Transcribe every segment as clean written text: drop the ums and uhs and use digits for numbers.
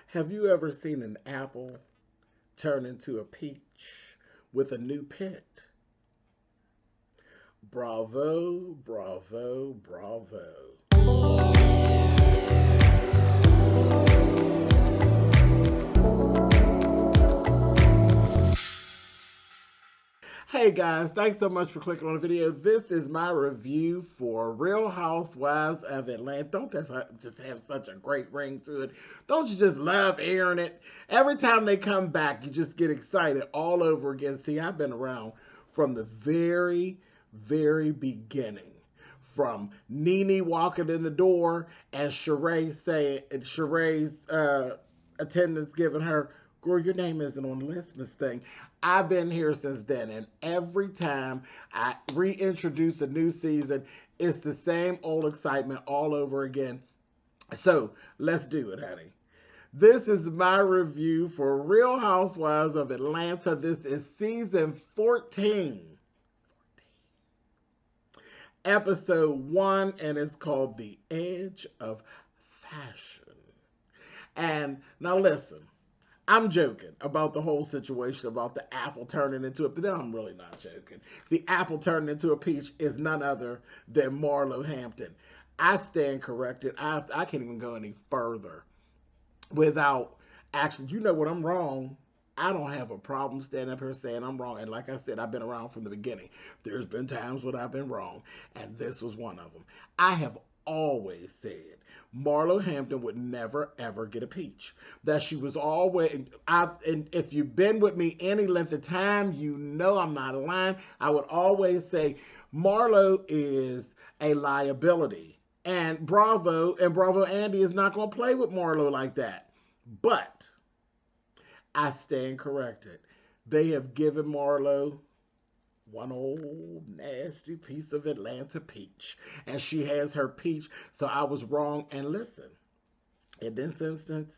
Have you ever seen an apple turn into a peach with a new pit? Bravo, bravo, bravo. Hey guys, thanks so much for clicking on the video. This is my review for Real Housewives of Atlanta. Don't just have such a great ring to it? Don't you just love airing it? Every time they come back, you just get excited all over again. See, I've been around from the very beginning. From Nene walking in the door and Sheree's attendants giving her, girl, your name isn't on the list, Miss Thing. I've been here since then, and every time I reintroduce a new season, it's the same old excitement all over again. So let's do it, honey. This is my review for Real Housewives of Atlanta. This is season 14, episode 1, and it's called The Edge of Fashion. And now listen, I'm joking about the whole situation about the apple turning into a, but then I'm really not joking. The apple turning into a peach is none other than Marlo Hampton. I stand corrected. I can't even go any further without actually, you know what, I'm wrong. I don't have a problem standing up here saying I'm wrong. And like I said, I've been around from the beginning. There's been times when I've been wrong, and this was one of them. I have always said Marlo Hampton would never ever get a peach. That she was always, and if you've been with me any length of time, you know I'm not lying. I would always say Marlo is a liability. And Bravo Andy is not going to play with Marlo like that. But I stand corrected. They have given Marlo one old nasty piece of Atlanta peach. And she has her peach. So I was wrong. And listen, in this instance,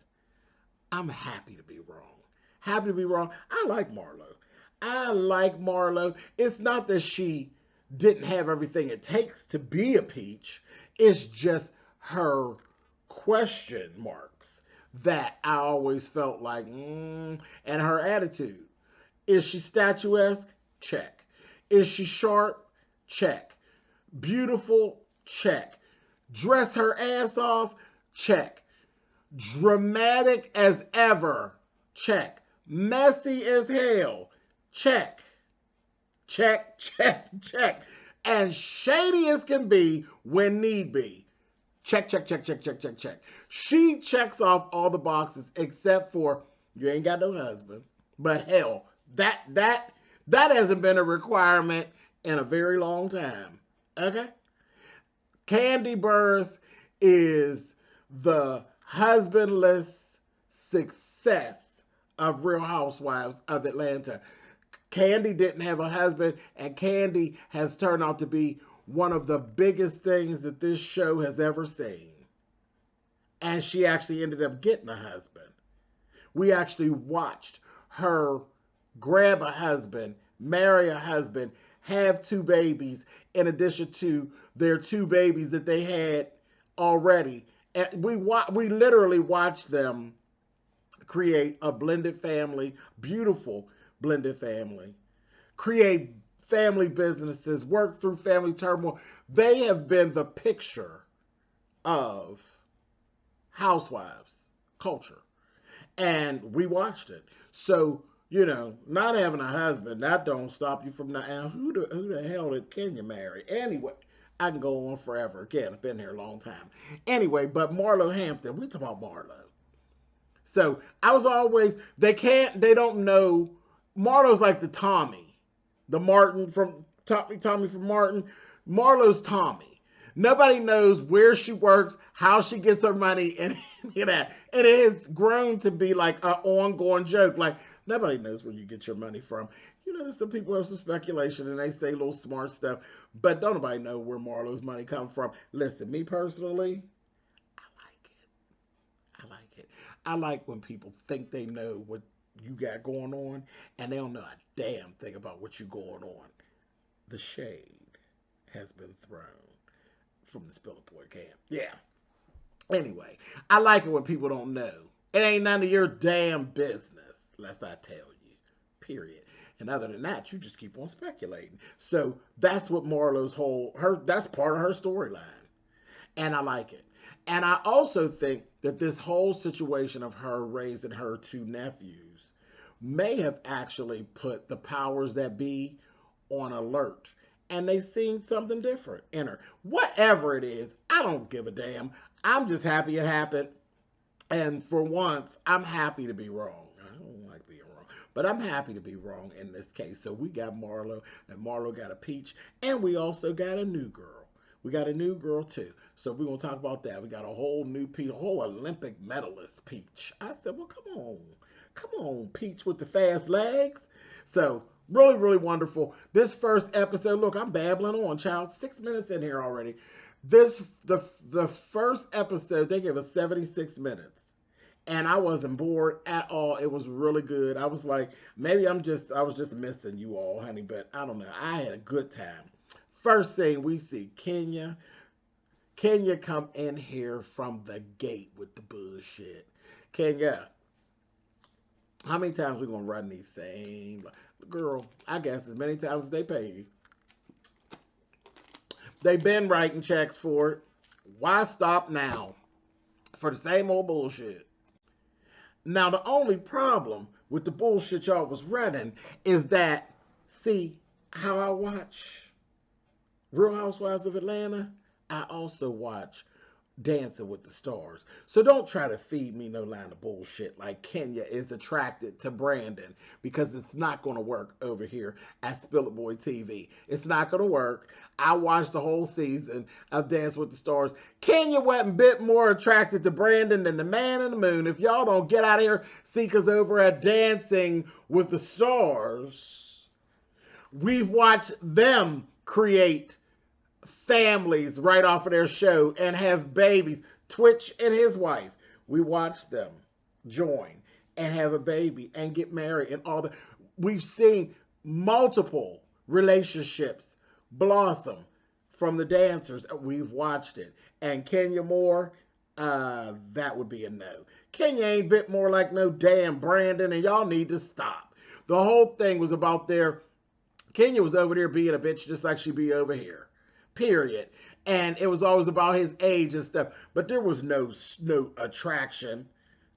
I'm happy to be wrong. Happy to be wrong. I like Marlo. I like Marlo. It's not that she didn't have everything it takes to be a peach. It's just her question marks that I always felt like, and her attitude. Is she statuesque? Check. Is she sharp? Check. Beautiful? Check. Dress her ass off? Check. Dramatic as ever? Check. Messy as hell? Check. Check, check, check. And shady as can be when need be. Check, check, check, check, check, check, check. She checks off all the boxes except for you ain't got no husband. But hell, that hasn't been a requirement in a very long time. Okay? Candy Burris is the husbandless success of Real Housewives of Atlanta. Candy didn't have a husband, and Candy has turned out to be one of the biggest things that this show has ever seen. And she actually ended up getting a husband. We actually watched her grab a husband, marry a husband, have 2 babies, in addition to their 2 babies that they had already. And we literally watched them create a blended family, beautiful blended family, create family businesses, work through family turmoil. They have been the picture of housewives culture. And we watched it. So, not having a husband, that don't stop you from not. And who the hell can you marry? Anyway, I can go on forever. Again, I've been here a long time. Anyway, but Marlo Hampton, we talk about Marlo. So I was always, they don't know. Marlo's like the Tommy, the Martin from Tommy from Martin. Marlo's Tommy. Nobody knows where she works, how she gets her money, and and it has grown to be like an ongoing joke. Like, nobody knows where you get your money from. There's some people have some speculation and they say little smart stuff, but don't nobody know where Marlo's money comes from. Listen, me personally, I like it. I like it. I like when people think they know what you got going on and they don't know a damn thing about what you going on. The shade has been thrown from the Spiller Boy camp. Yeah. Anyway, I like it when people don't know. It ain't none of your damn business, lest I tell you. Period. And other than that, you just keep on speculating. So that's what Marlo's that's part of her storyline. And I like it. And I also think that this whole situation of her raising her two nephews may have actually put the powers that be on alert. And they seen something different in her. Whatever it is, I don't give a damn. I'm just happy it happened. And for once, I'm happy to be wrong. I don't like being wrong, but I'm happy to be wrong in this case. So we got Marlo, and Marlo got a peach, and we also got a new girl. We got a new girl too. So we're going to talk about that. We got a whole new peach, a whole Olympic medalist peach. I said, well, come on. Come on, peach with the fast legs. So really, really wonderful. This first episode, look, I'm babbling on, child. 6 minutes in here already. The first episode, they gave us 76 minutes. And I wasn't bored at all. It was really good. I was like, maybe I was just missing you all, honey. But I don't know. I had a good time. First thing we see, Kenya. Kenya come in here from the gate with the bullshit. Kenya, how many times we gonna run these same? Girl, I guess as many times as they pay you. They've been writing checks for it. Why stop now? For the same old bullshit. Now, the only problem with the bullshit y'all was running is that, see, how I watch Real Housewives of Atlanta, I also watch Dancing with the Stars. So don't try to feed me no line of bullshit like Kenya is attracted to Brandon, because it's not going to work over here at Spill It Boy TV. It's not going to work. I watched the whole season of Dance with the Stars. Kenya wasn't a bit more attracted to Brandon than the man in the moon. If y'all don't get out of here, see, because over at Dancing with the Stars, we've watched them create families right off of their show and have babies. Twitch and his wife, we watched them join and have a baby and get married and all that. We've seen multiple relationships blossom from the dancers. We've watched it. And Kenya Moore, that would be a no. Kenya ain't a bit more like no damn Brandon, and y'all need to stop. The whole thing was about Kenya was over there being a bitch just like she be over here. Period. And it was always about his age and stuff. But there was no attraction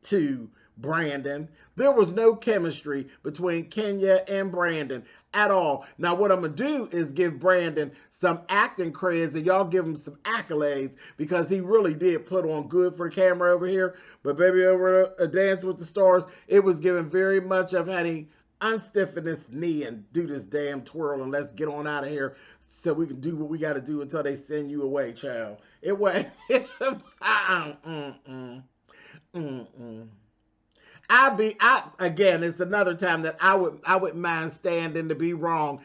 to Brandon. There was no chemistry between Kenya and Brandon at all. Now, what I'm going to do is give Brandon some acting creds, and y'all give him some accolades, because he really did put on good for the camera over here. But baby, over a Dance with the Stars, it was given very much of, honey, unstiffen this knee and do this damn twirl, and let's get on out of here so we can do what we got to do until they send you away, child. It was again, it's another time that I wouldn't mind standing to be wrong.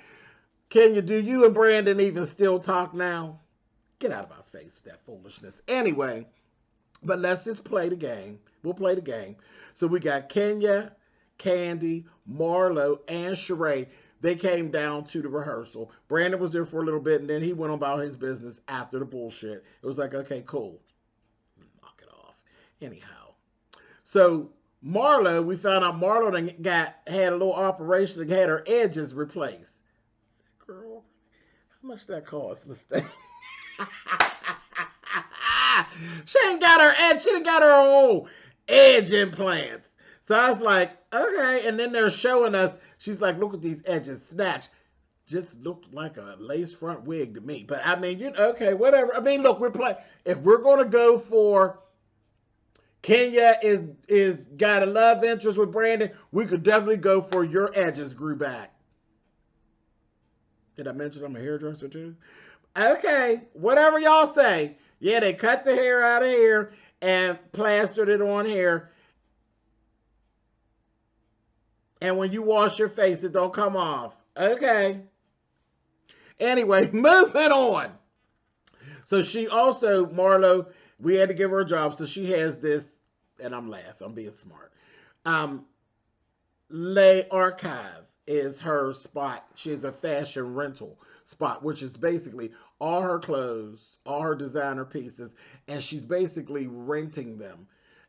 Kenya, do you and Brandon even still talk now? Get out of my face with that foolishness. Anyway, but let's just play the game. We'll play the game. So we got Kenya, Candy, Marlo, and Sheree. They came down to the rehearsal. Brandon was there for a little bit, and then he went about his business after the bullshit. It was like, okay, cool. Knock it off. Anyhow. So Marlo, we found out Marlo had a little operation and had her edges replaced. I said, girl, how much that cost? Mistake. She ain't got her edge. She done got her old edge implants. So I was like, okay. And then they're showing us, she's like, look at these edges snatched. Just looked like a lace front wig to me. But I mean, okay, whatever. I mean, look, we're playing. If we're going to go for Kenya is got a love interest with Brandon, we could definitely go for your edges grew back. Did I mention I'm a hairdresser too? Okay, whatever y'all say. Yeah, they cut the hair out of here and plastered it on here. And when you wash your face, it don't come off. Okay. Anyway, moving on. So she also, Marlo, we had to give her a job. So she has this, and I'm laughing, I'm being smart. Les Archive is her spot. She has a fashion rental spot, which is basically all her clothes, all her designer pieces, and she's basically renting them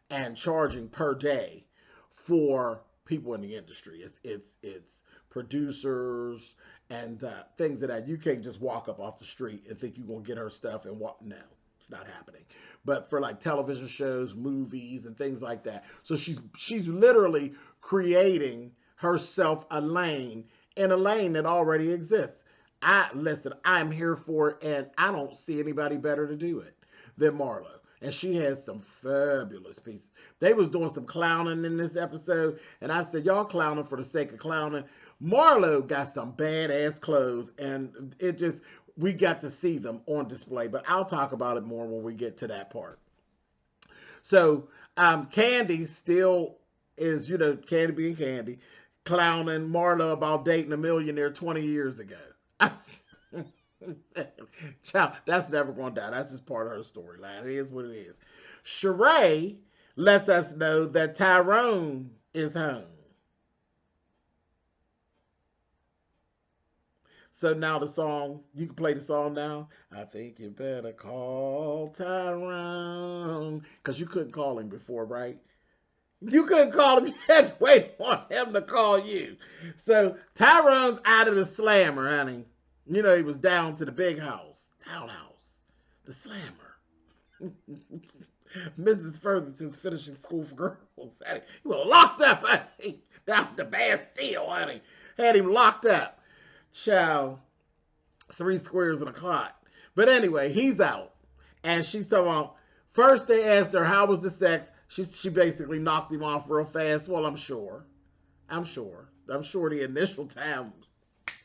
and charging per day for people in the industry. It's producers and things of that. You can't just walk up off the street and think you're gonna get her stuff and walk. No, it's not happening. But for like television shows, movies, and things like that. So she's literally creating herself a lane in a lane that already exists. I'm here for it, and I don't see anybody better to do it than Marlo. And she has some fabulous pieces. They was doing some clowning in this episode, and I said, y'all clowning for the sake of clowning. Marlo got some badass clothes, and it just, we got to see them on display. But I'll talk about it more when we get to that part. So Candy still is, Candy being Candy, clowning Marlo about dating a millionaire 20 years ago. Child, that's never going to die. That's just part of her storyline. It is what it is. Sheree lets us know that Tyrone is home. So now the song, you can play the song now. I think you better call Tyrone. Because you couldn't call him before, right? You couldn't call him. You had to wait on him to call you. So Tyrone's out of the slammer, honey. He was down to the big house, townhouse, the slammer. Mrs. Ferguson's finishing school for girls. Honey. He was locked up, honey. Down the Bastille, honey. Had him locked up. Child, 3 squares and a clot. But anyway, he's out. And she's talking about, first they asked her, how was the sex? She basically knocked him off real fast. Well, I'm sure the initial time,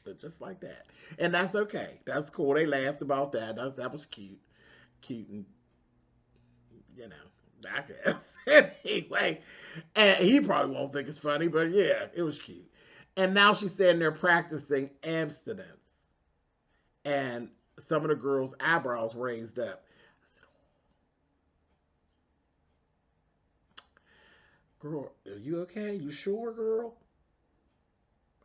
but just like that. And that's okay. That's cool. They laughed about that. That was cute. Cute and, I guess. Anyway, and he probably won't think it's funny, but yeah, it was cute. And now she's sitting there practicing abstinence. And some of the girls' eyebrows raised up. I said, girl, are you okay? You sure, girl?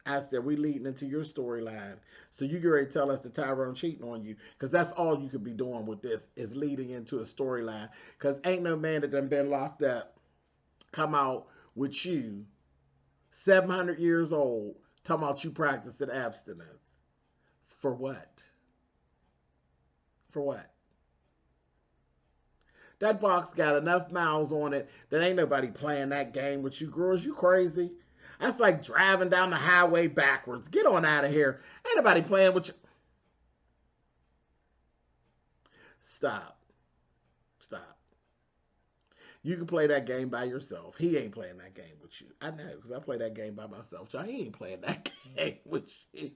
I said, we leading into your storyline. So you get ready to tell us that Tyrone cheating on you. Because that's all you could be doing with this, is leading into a storyline. Because ain't no man that done been locked up come out with you 700 years old, talking about you practicing abstinence. For what? For what? That box got enough miles on it that ain't nobody playing that game with you. Girls, you crazy? That's like driving down the highway backwards. Get on out of here. Ain't nobody playing with you. Stop. Stop. You can play that game by yourself. He ain't playing that game with you. I know, because I play that game by myself. So he ain't playing that game with you.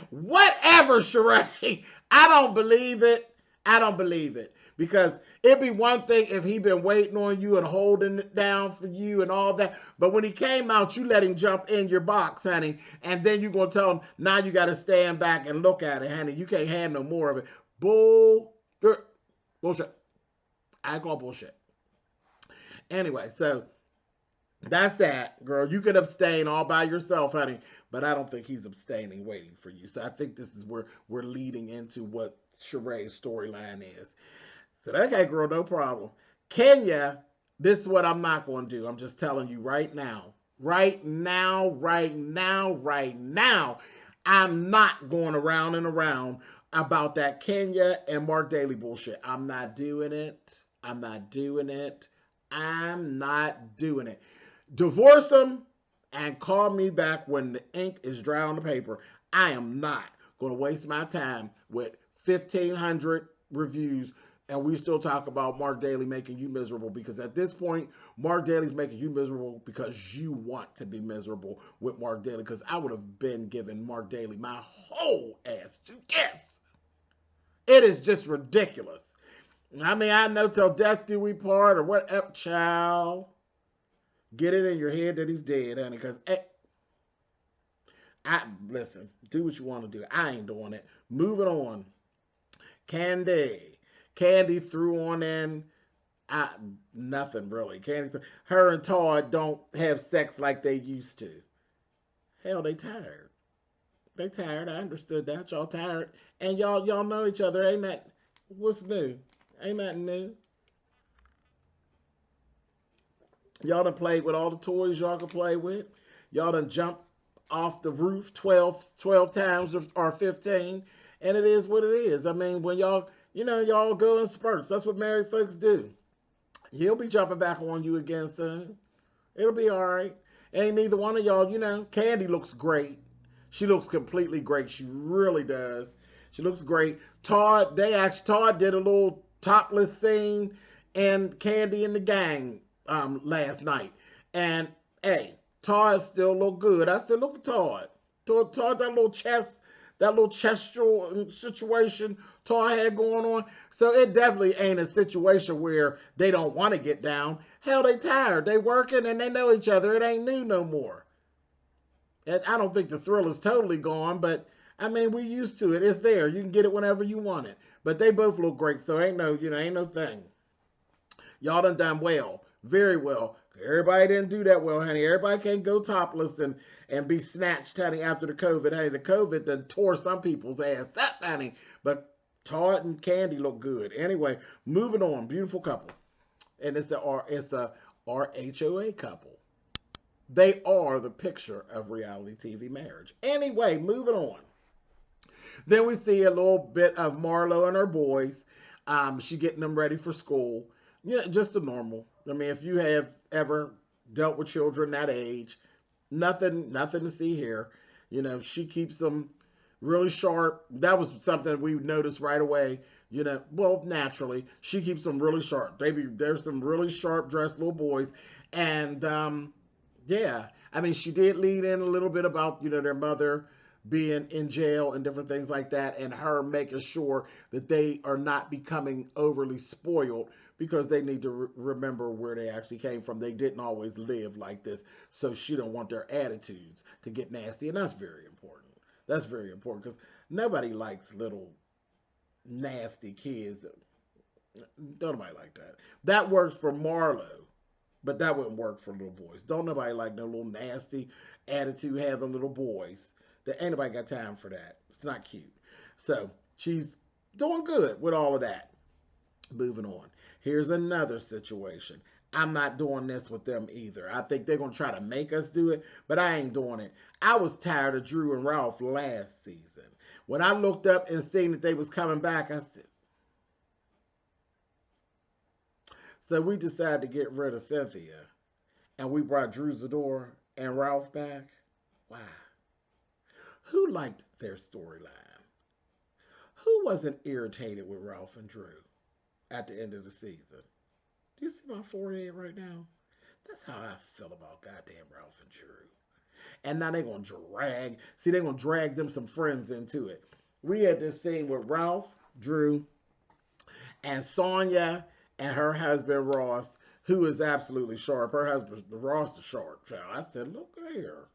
Whatever, Sheree. I don't believe it. I don't believe it. Because it'd be one thing if he been waiting on you and holding it down for you and all that. But when he came out, you let him jump in your box, honey. And then you're going to tell him, now you got to stand back and look at it, honey. You can't have no more of it. Bullshit. I call bullshit. Anyway, so that's that, girl. You can abstain all by yourself, honey. But I don't think he's abstaining, waiting for you. So I think this is where we're leading into what Sheree's storyline is. So, okay, girl, no problem. Kenya, this is what I'm not going to do. I'm just telling you right now. Right now. I'm not going around and around about that Kenya and Mark Daly bullshit. I'm not doing it. Divorce them and call me back when the ink is dry on the paper. I am not going to waste my time with 1,500 reviews and we still talk about Mark Daly making you miserable, because at this point, Mark Daly's making you miserable because you want to be miserable with Mark Daly, because I would have been giving Mark Daly my whole ass to kiss. It is just ridiculous. I mean, I know till death do we part or whatever, child. Get it in your head that he's dead, honey, because listen, do what you want to do. I ain't doing it. Moving on. Candy threw on in nothing really. Her and Todd don't have sex like they used to. Hell, they tired. They tired. I understood that. Y'all tired. And y'all know each other. Ain't that what's new? Ain't nothing new. Y'all done played with all the toys y'all could play with. Y'all done jumped off the roof 12 times or 15. And it is what it is. I mean, when y'all, y'all go in spurts. That's what married folks do. He'll be jumping back on you again soon. It'll be all right. Ain't neither one of y'all, Candy looks great. She looks completely great. She really does. She looks great. Todd did a little topless scene and Candy and the Gang last night. And hey, Todd still look good. I said, look at Todd. Todd, that little chestural situation Todd had going on. So it definitely ain't a situation where they don't want to get down. Hell, they tired. They working and they know each other. It ain't new no more. And I don't think the thrill is totally gone, but I mean, we used to it. It's there. You can get it whenever you want it. But they both look great, so ain't no thing. Y'all done well. Very well. Everybody didn't do that well, honey. Everybody can't go topless and be snatched, honey, after the COVID. Honey, the COVID done tore some people's ass up, honey. But Todd and Candy look good. Anyway, moving on. Beautiful couple. And it's a RHOA couple. They are the picture of reality TV marriage. Anyway, moving on. Then we see a little bit of Marlo and her boys. She getting them ready for school. Yeah, just the normal. I mean, if you have ever dealt with children that age, nothing to see here. She keeps them really sharp. That was something we noticed right away. Well, naturally, she keeps them really sharp. There's some really sharp dressed little boys. And, yeah, I mean, she did lead in a little bit about, their mother being in jail and different things like that, and her making sure that they are not becoming overly spoiled because they need to remember where they actually came from. They didn't always live like this, so she don't want their attitudes to get nasty, and that's very important. That's very important because nobody likes little nasty kids. Don't nobody like that. That works for Marlo. But that wouldn't work for little boys. Don't nobody like no little nasty attitude having little boys. There ain't nobody got time for that. It's not cute. So she's doing good with all of that. Moving on. Here's another situation. I'm not doing this with them either. I think they're going to try to make us do it, but I ain't doing it. I was tired of Drew and Ralph last season. When I looked up and seen that they was coming back, I said, so we decided to get rid of Cynthia, and we brought Drew Zador and Ralph back. Wow. Who liked their storyline? Who wasn't irritated with Ralph and Drew at the end of the season? Do you see my forehead right now? That's how I feel about goddamn Ralph and Drew. And now they're going to drag them some friends into it. We had this scene with Ralph, Drew, and Sonya, and her husband, Ross, who is absolutely sharp. Her husband, Ross, is sharp, child. I said, look here.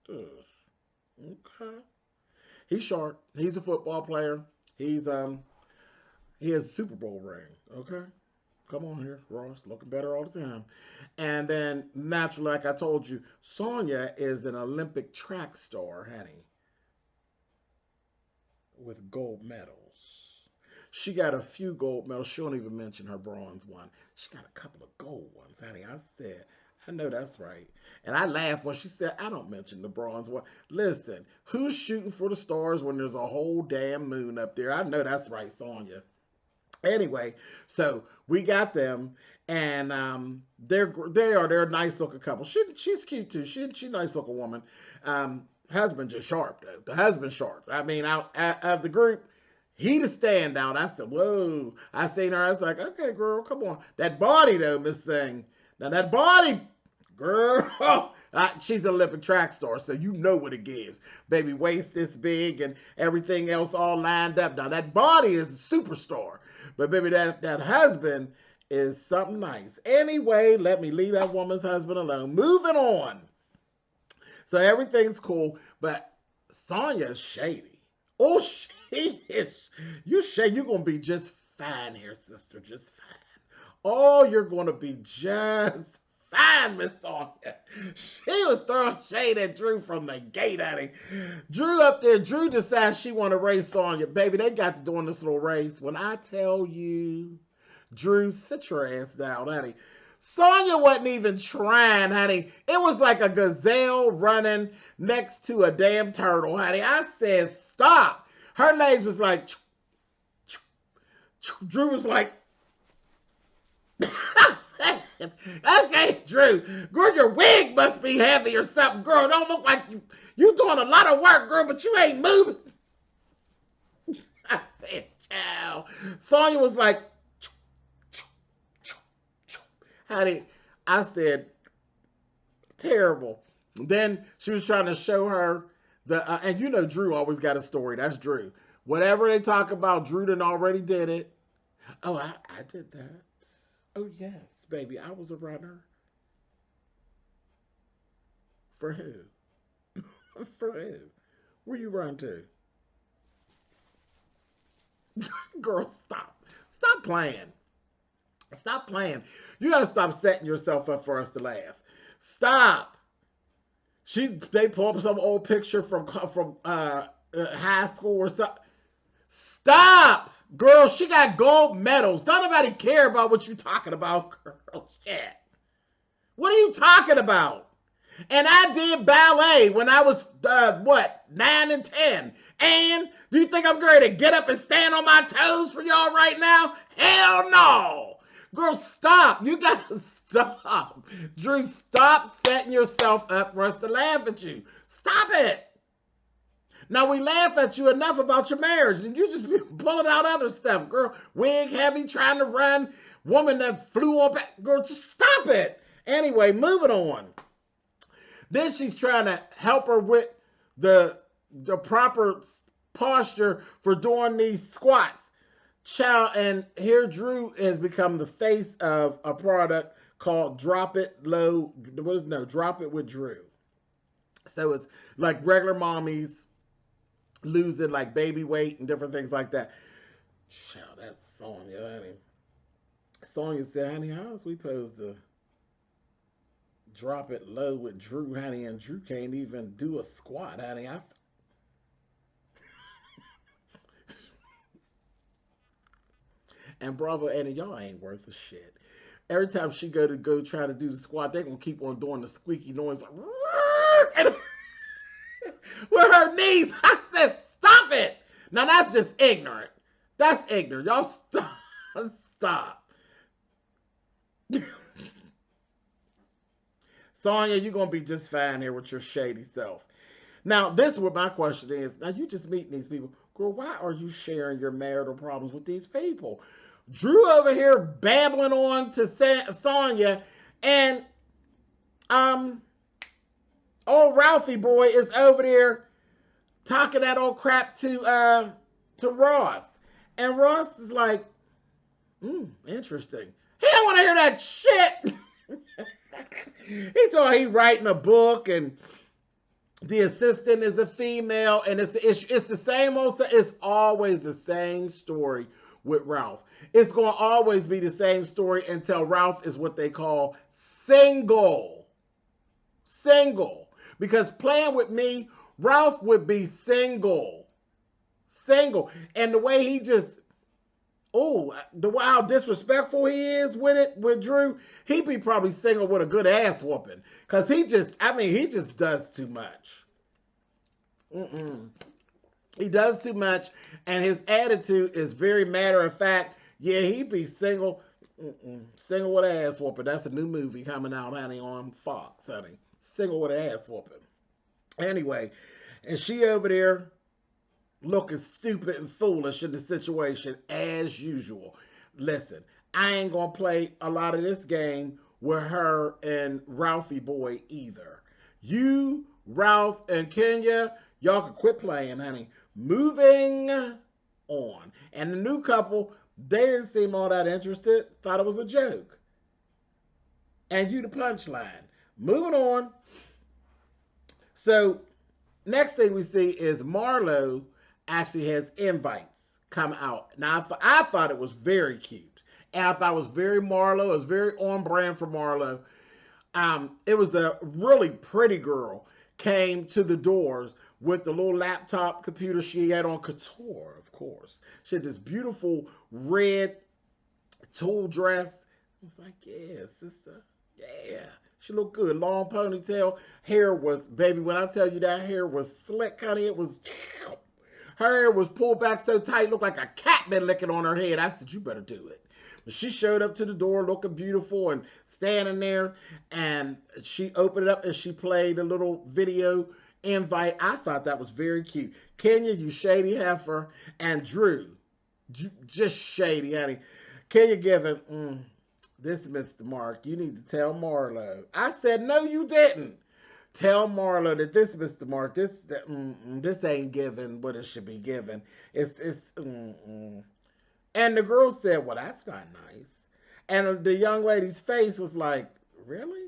Okay. He's sharp. He's a football player. He has a Super Bowl ring. Okay. Come on here, Ross. Looking better all the time. And then, naturally, like I told you, Sonya is an Olympic track star, honey, with gold medals. She got a few gold medals. She don't even mention her bronze one. She got a couple of gold ones, honey. I said, I know that's right. And I laughed when she said, I don't mention the bronze one. Listen, who's shooting for the stars when there's a whole damn moon up there? I know that's right, Sonya. Anyway, so we got them, and they're a nice looking couple. She's cute too. She's a nice looking woman. Husband just sharp though. The husband sharp. I mean, out of the group, he the standout. I said, whoa. I seen her. I was like, okay, girl, come on. That body though, Miss Thing. Now that body, girl. She's an Olympic track star, so you know what it gives. Baby waist this big and everything else all lined up. Now that body is a superstar. But baby, that husband is something nice. Anyway, let me leave that woman's husband alone. Moving on. So everything's cool, but Sonya's shady. Oh, she is. You shady. You're going to be just fine here, sister. Just fine. Oh, you're going to be just fine, Miss Sonya. She was throwing shade at Drew from the gate, honey. Drew up there. Drew decides she want to race Sonya. Baby, they got to doing this little race. When I tell you, Drew, sit your ass down, honey. Sonya wasn't even trying, honey. It was like a gazelle running next to a damn turtle, honey. I said, stop. Her legs was like, Drew was like, okay, Drew, girl, your wig must be heavy or something, girl. Don't look like you doing a lot of work, girl, but you ain't moving. I said, child. Sonya was like, honey, I said, terrible. Then she was trying to show her and you know Drew always got a story. That's Drew. Whatever they talk about, Drew done already did it. Oh, I did that. Oh, yes, baby. I was a runner. For who? For who? Where you run to? Girl, stop. Stop playing. Stop playing. You got to stop setting yourself up for us to laugh. Stop. They pull up some old picture from high school or something. Stop. Girl, she got gold medals. Don't nobody care about what you talking about, girl. Shit. What are you talking about? And I did ballet when I was, 9 and 10. And do you think I'm going to get up and stand on my toes for y'all right now? Hell no. Girl, stop. You got to stop. Drew, stop setting yourself up for us to laugh at you. Stop it. Now, we laugh at you enough about your marriage, and you just be pulling out other stuff. Girl, wig heavy, trying to run, woman that flew on back. Girl, just stop it. Anyway, moving on. Then she's trying to help her with the proper posture for doing these squats. Child, and here Drew has become the face of a product called Drop It Low. Drop It with Drew. So it's like regular mommies losing like baby weight and different things like that. Child, that's Sonya, honey. Sonya said, honey, how is we supposed to drop it low with Drew, honey? And Drew can't even do a squat, honey. And Bravo, Annie, y'all ain't worth a shit. Every time she go try to do the squat, they're going to keep on doing the squeaky noise. Like, and with her knees. I said, stop it. Now, that's just ignorant. That's ignorant. Y'all stop. Stop. Sonya, you're going to be just fine here with your shady self. Now, this is what my question is. Now, you just meeting these people. Girl, why are you sharing your marital problems with these people? Drew over here babbling on to Sonya, and old Ralphie boy is over there talking that old crap to Ross. And Ross is like, interesting. He don't want to hear that shit. He writing a book, and the assistant is a female, and it's the same old. It's always the same story with Ralph. It's going to always be the same story until Ralph is what they call single. Single. Because playing with me, Ralph would be single. Single. And the way he just, how disrespectful he is with Drew, he'd be probably single with a good ass whooping. Because he just does too much. He does too much, and his attitude is very matter of fact. Yeah, he'd be single. Single with an ass whooping. That's a new movie coming out, honey, on Fox, honey. Single with an ass whooping. Anyway, and she over there looking stupid and foolish in the situation as usual. Listen, I ain't gonna play a lot of this game with her and Ralphie boy either. You, Ralph, and Kenya, y'all can quit playing, honey. Moving on. And the new couple, they didn't seem all that interested. Thought it was a joke. And you the punchline. Moving on. So, next thing we see is Marlo actually has invites come out. Now, I thought it was very cute. And I thought it was very Marlo. It was very on brand for Marlo. It was a really pretty girl came to the doors with the little laptop computer she had on couture, of course. She had this beautiful red tulle dress, was like, yeah, sister. Yeah. She looked good. Long ponytail. Hair was, baby, when I tell you that hair was slick, honey, it was, her hair was pulled back so tight, looked like a cat been licking on her head. I said, you better do it. But she showed up to the door looking beautiful and standing there, and she opened it up and she played a little video invite. I thought that was very cute. Kenya, you shady heifer, and Drew, just shady, honey. Kenya giving, this Mr. Mark, you need to tell Marlo. I said, no, you didn't. Tell Marlo that this Mr. Mark, this ain't given what it should be given. It's. And the girl said, well, that's not nice. And the young lady's face was like, really?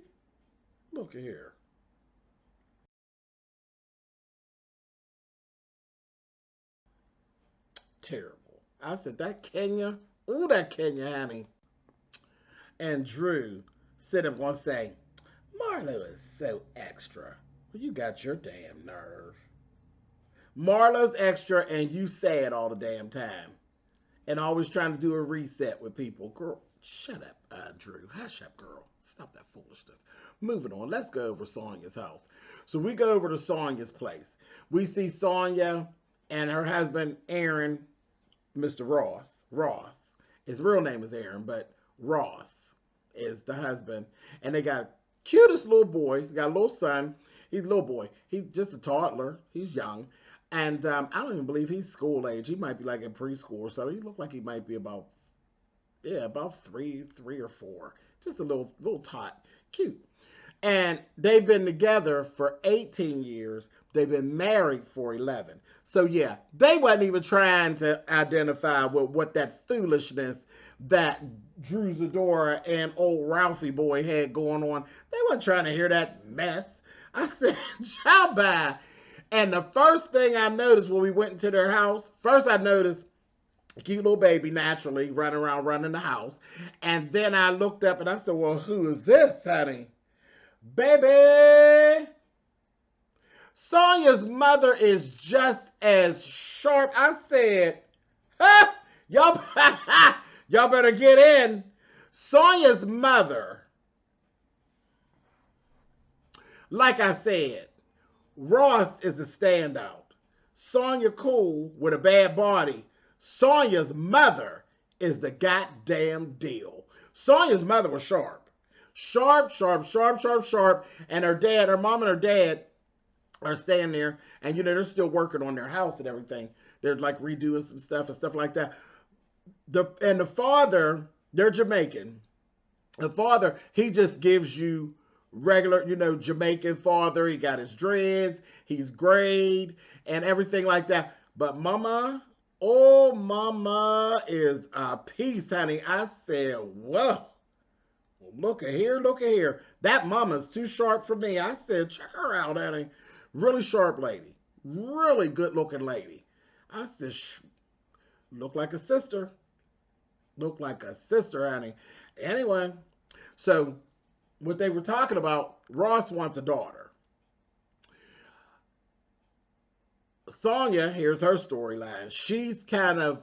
Look here. Terrible. I said, that Kenya, ooh, that Kenya, honey. And Drew said, I'm going to say, Marlo is so extra. Well, you got your damn nerve. Marlo's extra and you say it all the damn time. And always trying to do a reset with people. Girl, shut up, Drew. Hush up, girl. Stop that foolishness. Moving on. Let's go over Sonya's house. So we go over to Sonya's place. We see Sonya and her husband, Aaron, Mr. Ross. Ross. His real name is Aaron, but Ross is the husband. And they got cutest little boy. He got a little son. He's a little boy. He's just a toddler. He's young. And I don't even believe he's school age. He might be like in preschool or something. He looked like he might be about three or four. Just a little tot. Cute. And they've been together for 18 years. They've been married for 11. So yeah, they wasn't even trying to identify with what that foolishness that Drew Zadora and old Ralphie boy had going on. They wasn't trying to hear that mess. I said, ciao, bye. And the first thing I noticed when we went into their house, first I noticed a cute little baby naturally running around, running the house. And then I looked up and I said, well, who is this, honey? Baby! Sonya's mother is just as sharp. I said, ha! Y'all better get in. Sonya's mother, like I said, Ross is a standout. Sonya cool with a bad body. Sonya's mother is the goddamn deal. Sonya's mother was sharp. Sharp, sharp, sharp, sharp, sharp. And her dad, her mom and her dad are staying there. And, you know, they're still working on their house and everything. They're like redoing some stuff and stuff like that. The father, they're Jamaican. The father, he just gives you regular, you know, Jamaican father. He got his dreads, he's grayed and everything like that. But mama, oh, mama is a piece, honey. I said, whoa, look at here, look at here. That mama's too sharp for me. I said, check her out, honey. Really sharp lady. Really good looking lady. I said, look like a sister. Look like a sister, honey. Anyway, so what they were talking about, Ross wants a daughter. Sonya, here's her storyline. She's kind of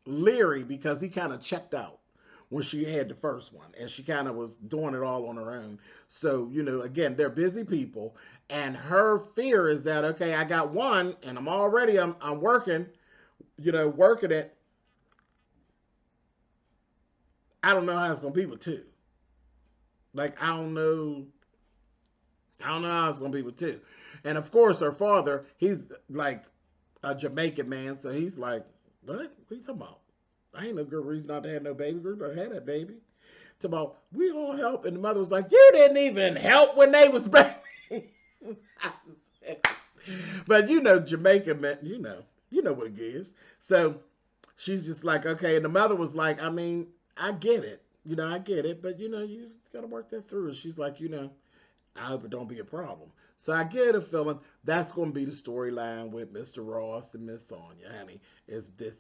leery because he kind of checked out when she had the first one. And she kind of was doing it all on her own. So, you know, again, they're busy people. And her fear is that, okay, I got one and I'm working, you know, working it. I don't know how it's going to be with two. Like, I don't know how it's going to be with two. And of course, her father, he's like a Jamaican man. So he's like, what? What are you talking about? I ain't no good reason not to have no baby. We better have that baby. Talking about, we all help. And the mother was like, you didn't even help when they was baby. But you know, Jamaican men, you know what it gives. So she's just like, okay. And the mother was like, I mean, I get it. You know, I get it. But, you know, you got to work that through. And she's like, you know, I hope it don't be a problem. So I get a feeling that's going to be the storyline with Mr. Ross and Miss Sonya, honey, is this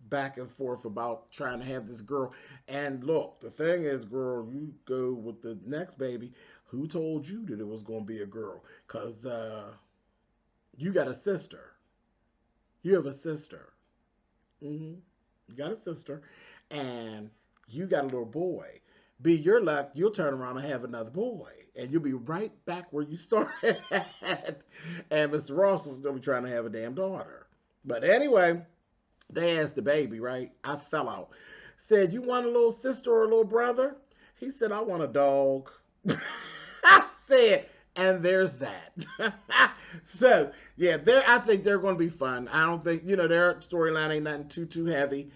back and forth about trying to have this girl. And look, the thing is, girl, you go with the next baby. Who told you that it was going to be a girl? Because you got a sister. You have a sister. You got a sister. And You got a little boy. Be your luck, you'll turn around and have another boy. And you'll be right back where you started at. And Mr. Ross was going to be trying to have a damn daughter. But anyway, they asked the baby, right? I fell out. Said, you want a little sister or a little brother? He said, I want a dog. I said, and there's that. So, yeah, I think they're going to be fun. I don't think, their storyline ain't nothing too heavy.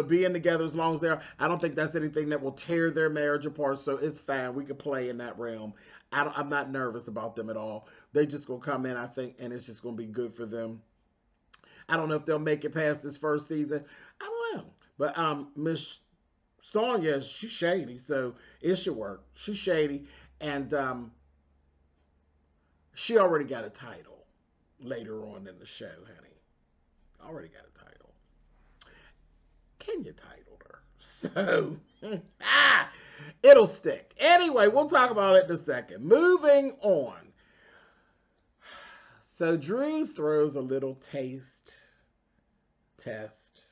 Being together as long as they're, I don't think that's anything that will tear their marriage apart. So it's fine. We could play in that realm. I'm not nervous about them at all. They just going to come in, I think, and it's just going to be good for them. I don't know if they'll make it past this first season. I don't know. But Miss Sonya, she's shady, so it should work. She's shady, and she already got a title later on in the show, honey. Already got a title. Kenya titled her. So, it'll stick. Anyway, we'll talk about it in a second. Moving on. So, Drew throws a little taste test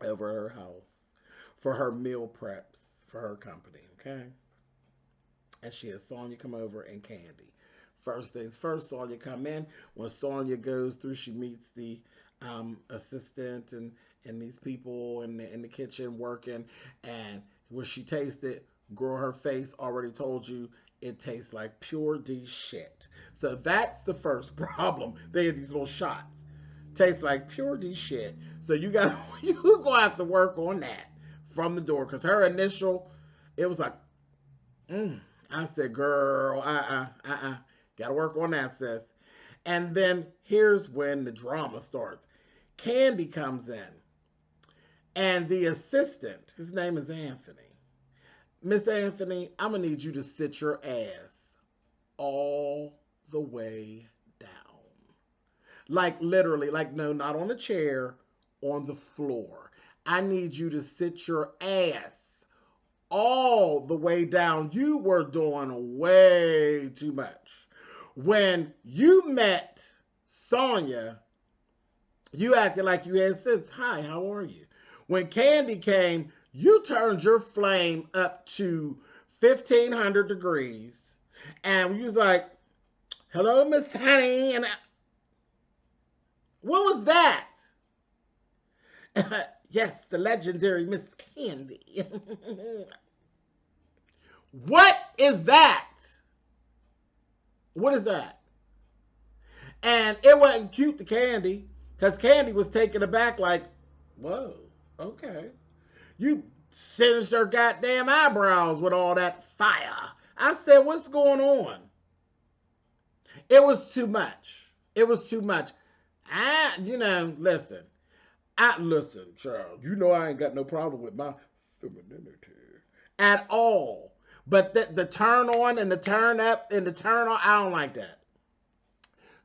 over her house for her meal preps for her company, okay? And she has Sonya come over and Candy. First things first, Sonya come in. When Sonya goes through, she meets the assistant and these people in the kitchen working. And when she tasted, girl, her face already told you it tastes like pure D shit. So that's the first problem. They had these little shots. Tastes like pure D shit. So you're gonna have to work on that from the door. Because her initial, it was like, I said, girl, gotta work on that, sis. And then here's when the drama starts. Candy comes in. And the assistant, his name is Anthony. Miss Anthony, I'm going to need you to sit your ass all the way down. Like literally, like no, not on the chair, on the floor. I need you to sit your ass all the way down. You were doing way too much. When you met Sonya, you acted like you had sense. Hi, how are you? When Candy came, you turned your flame up to 1,500 degrees. And you was like, hello, Miss Honey. And what was that? Yes, the legendary Miss Candy. What is that? What is that? And it wasn't cute to Candy, because Candy was taken aback like, whoa, okay. You singed her goddamn eyebrows with all that fire. I said, what's going on? It was too much. It was too much. Listen, child. I ain't got no problem with my femininity at all. But the turn on and the turn up and the turn on, I don't like that.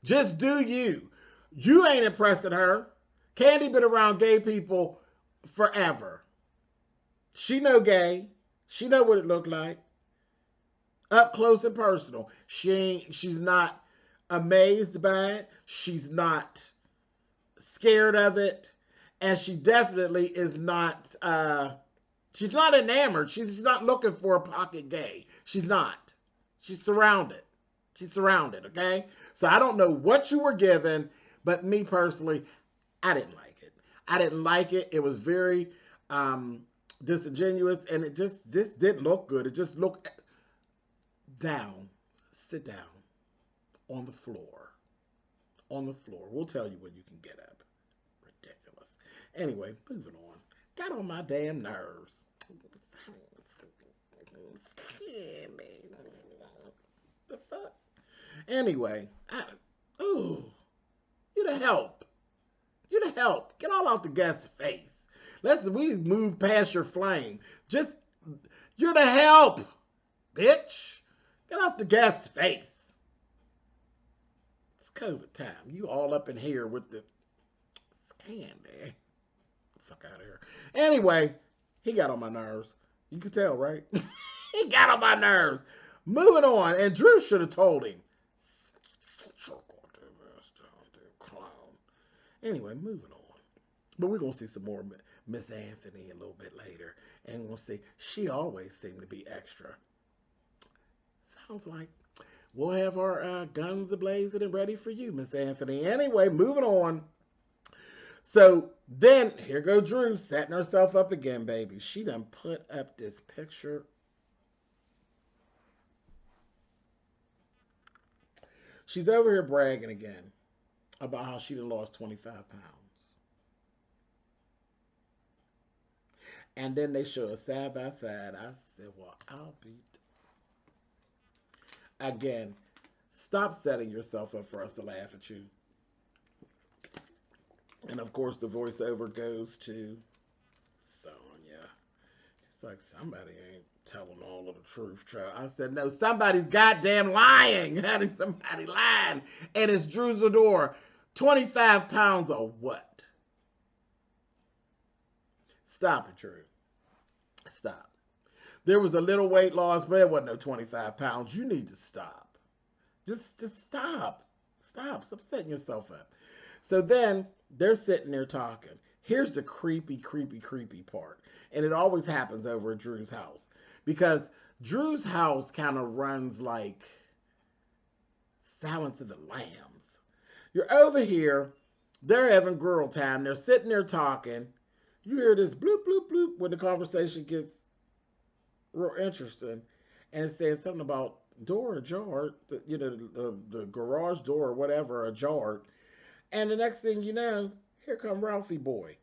Just do you. You ain't impressing her. Candy been around gay people forever. She know gay. She know what it looked like. Up close and personal. She's not amazed by it. She's not scared of it. And she definitely is not, she's not enamored. She's not looking for a pocket gay. She's not. She's surrounded. She's surrounded, okay? So I don't know what you were given, but me personally, I didn't like it. I didn't like it. It was very disingenuous, and it just didn't look good. It just looked down. Sit down on the floor. On the floor. We'll tell you when you can get up. Ridiculous. Anyway, moving on. Got on my damn nerves. The fuck? Anyway, you the help. You the help. Get all out the guest's face. We move past your flame. You're the help, bitch. Get off the guest's face. It's COVID time. You all up in here with the Candy. Fuck out of here. Anyway, he got on my nerves. You can tell, right? He got on my nerves. Moving on. And Drew should have told him. Anyway, moving on. But we're going to see some more Miss Anthony a little bit later. And we'll see. She always seemed to be extra. Sounds like we'll have our guns ablazing and ready for you, Miss Anthony. Anyway, moving on. So then here go Drew setting herself up again, baby. She done put up this picture. She's over here bragging again about how she done lost 25 pounds. And then they show us side by side. I said, well, I'll be. Again, stop setting yourself up for us to laugh at you. And of course, the voiceover goes to Sonya. She's like, somebody ain't telling all of the truth, child. I said, no, somebody's goddamn lying. Honey, somebody lying. And it's Drew Zador. 25 pounds of what? Stop it, Drew. Stop. There was a little weight loss, but it wasn't no 25 pounds. You need to stop. Just stop. Stop setting yourself up. So then they're sitting there talking. Here's the creepy part. And it always happens over at Drew's house. Because Drew's house kind of runs like Silence of the Lambs. You're over here. They're having girl time. They're sitting there talking. You hear this bloop, bloop, bloop when the conversation gets real interesting. And it says something about door ajar, the garage door or whatever, ajar. And the next thing you know, here come Ralphie boy.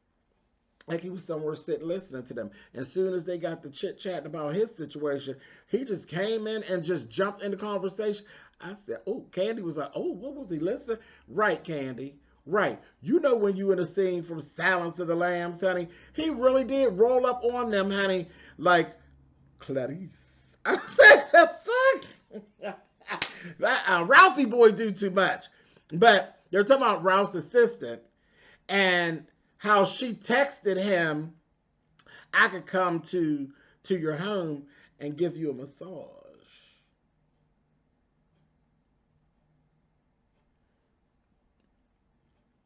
Like he was somewhere sitting listening to them. As soon as they got the chit-chatting about his situation, he just came in and just jumped in the conversation. I said, oh, Candy was like, oh, what was he listening? Right, Candy. Right. You know when you in a scene from Silence of the Lambs, honey, he really did roll up on them, honey, like Clarice. I said, the fuck? Ralphie boy do too much. But they're talking about Ralph's assistant and how she texted him, I could come to your home and give you a massage.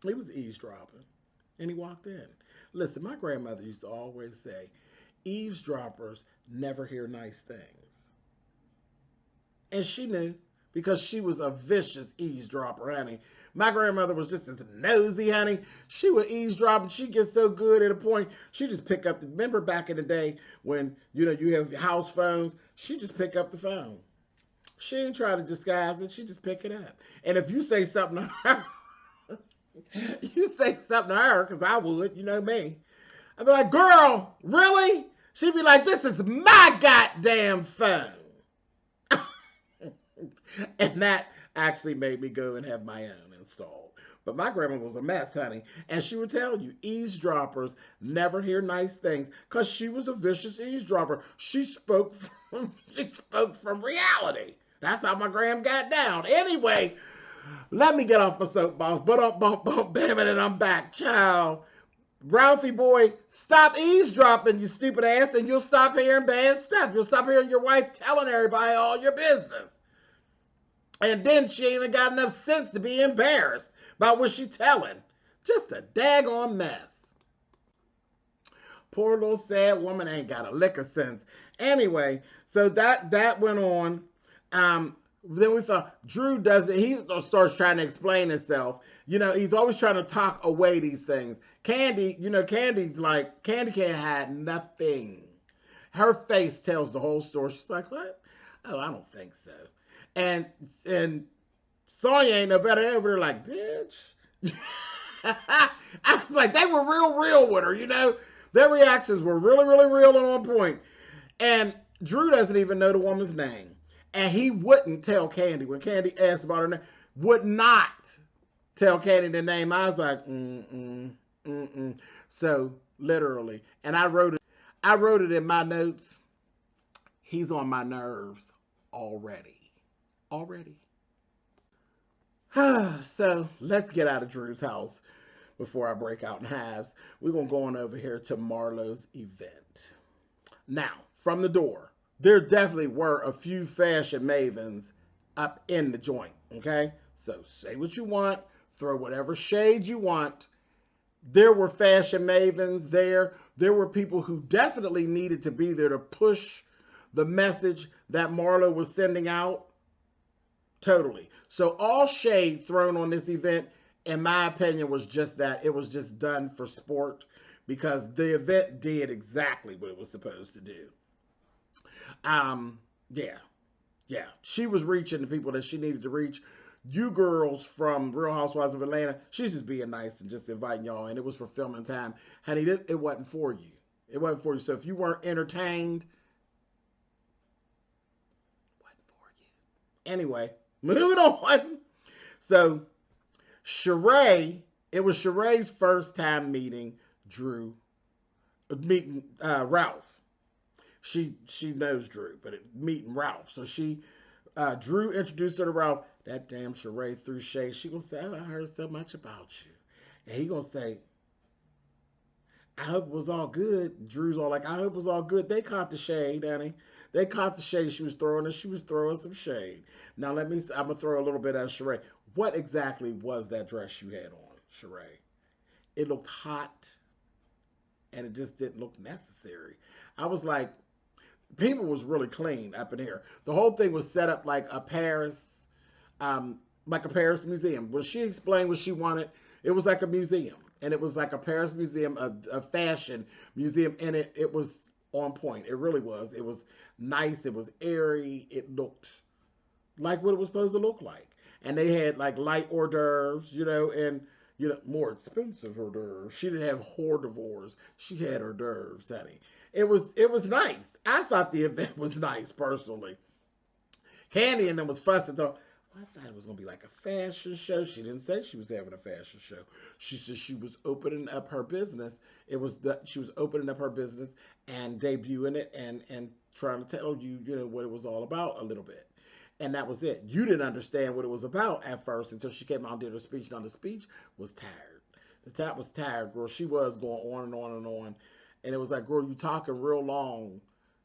He was eavesdropping, and he walked in. Listen, my grandmother used to always say, eavesdroppers never hear nice things. And she knew, because she was a vicious eavesdropper, honey. My grandmother was just as nosy, honey. She would eavesdrop, and she'd get so good at a point, she just pick up remember back in the day when, you have house phones, she just pick up the phone. She ain't try to disguise it, she just pick it up. And if you say something to her, because I would, you know me. I'd be like, girl, really? She'd be like, this is my goddamn phone. And that actually made me go and have my own installed. But my grandma was a mess, honey. And she would tell you, eavesdroppers never hear nice things because she was a vicious eavesdropper. She spoke from reality. That's how my gram got down. Anyway, let me get off my soapbox. Bam it, and I'm back. Child. Ralphie boy, stop eavesdropping, you stupid ass, and you'll stop hearing bad stuff. You'll stop hearing your wife telling everybody all your business. And then she ain't even got enough sense to be embarrassed about what she telling. Just a daggone mess. Poor little sad woman ain't got a lick of sense. Anyway, so that went on. Then we thought Drew does it. He starts trying to explain himself. He's always trying to talk away these things. Candy, Candy's like, Candy can't hide nothing. Her face tells the whole story. She's like, what? Oh, I don't think so. And Sonya ain't no better over there like, bitch. I was like, they were real with her, Their reactions were really real and on point. And Drew doesn't even know the woman's name. And he wouldn't tell Candy. When Candy asked about her name, would not tell Candy the name. I was like, So, literally. And I wrote it in my notes. He's on my nerves already. So, let's get out of Drew's house before I break out in hives. We're going to go on over here to Marlo's event. Now, from the door, there definitely were a few fashion mavens up in the joint, okay? So, say what you want, throw whatever shade you want. There were fashion mavens there. there were people who definitely needed to be there to push the message that Marlo was sending out. Totally. So all shade thrown on this event, in my opinion, was just that it was just done for sport because the event did exactly what it was supposed to do. Um, yeah, yeah. She was reaching the people that she needed to reach. You girls from Real Housewives of Atlanta, she's just being nice and just inviting y'all, and it was for filming time. Honey, it wasn't for you. It wasn't for you. So if you weren't entertained, it wasn't for you. Anyway, moving on. So Sheree, it was Sheree's first time meeting Drew, meeting Ralph. She knows Drew, but meeting Ralph. So Drew introduced her to Ralph. That damn Sheree threw shade. She gonna say, "Oh, I heard so much about you," and he gonna say, "I hope it was all good." Drew's all like, "I hope it was all good." They caught the shade, Danny. They caught the shade she was throwing, and she was throwing some shade. Now I'm gonna throw a little bit at Sheree. What exactly was that dress you had on, Sheree? It looked hot, and it just didn't look necessary. I was like, people was really clean up in here. The whole thing was set up like a Paris museum. When she explained what she wanted, it was like a museum, and it was like a Paris museum, a fashion museum, and it was on point. It really was. It was nice. It was airy. It looked like what it was supposed to look like. And they had like light hors d'oeuvres, and more expensive hors d'oeuvres. She didn't have hors d'oeuvres. She had hors d'oeuvres, honey. It was nice. I thought the event was nice personally. Candy and them was fussing. Well, I thought it was gonna be like a fashion show. She didn't say she was having a fashion show. She said she was opening up her business. She was opening up her business and debuting it and trying to tell you what it was all about a little bit. And that was it. You didn't understand what it was about at first until she came out and did her speech. Now the speech was tired. The tap was tired, girl. She was going on and on and on. And it was like, girl, you talking real long